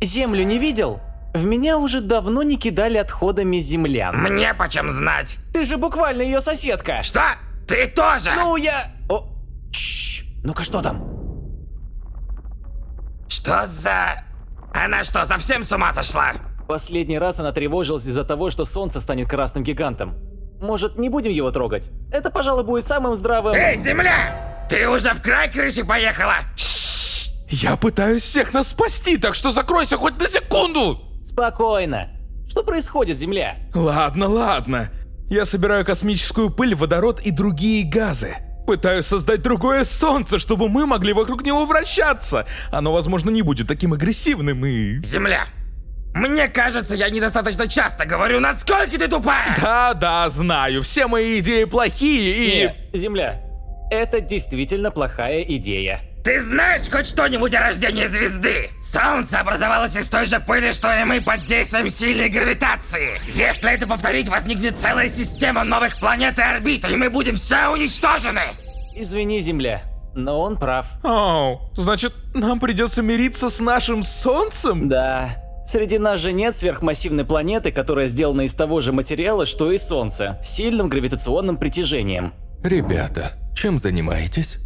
Землю не видел? В меня уже давно не кидали отходами землян. Мне почем знать? Ты же буквально ее соседка. Что? Ты тоже? Ну я... О, ну-ка что там? Что за... Она что, совсем с ума сошла? Последний раз она тревожилась из-за того, что солнце станет красным гигантом. Может, не будем его трогать? Это, пожалуй, будет самым здравым... Эй, земля! Ты уже в край крыши поехала? Я пытаюсь всех нас спасти, так что закройся хоть на секунду! Спокойно. Что происходит, Земля? Ладно, ладно. Я собираю космическую пыль, водород и другие газы. Пытаюсь создать другое солнце, чтобы мы могли вокруг него вращаться. Оно, возможно, не будет таким агрессивным и... Земля! Мне кажется, я недостаточно часто говорю, насколько ты тупая! Да, знаю, все мои идеи плохие и... Не, Земля, это действительно плохая идея. Ты знаешь хоть что-нибудь о рождении звезды? Солнце образовалось из той же пыли, что и мы под действием сильной гравитации. Если это повторить, возникнет целая система новых планет и орбит, и мы будем все уничтожены. Извини, Земля, но он прав. Оу, значит, нам придется мириться с нашим солнцем? Да. Среди нас же нет сверхмассивной планеты, которая сделана из того же материала, что и Солнце, с сильным гравитационным притяжением. Ребята, чем занимаетесь?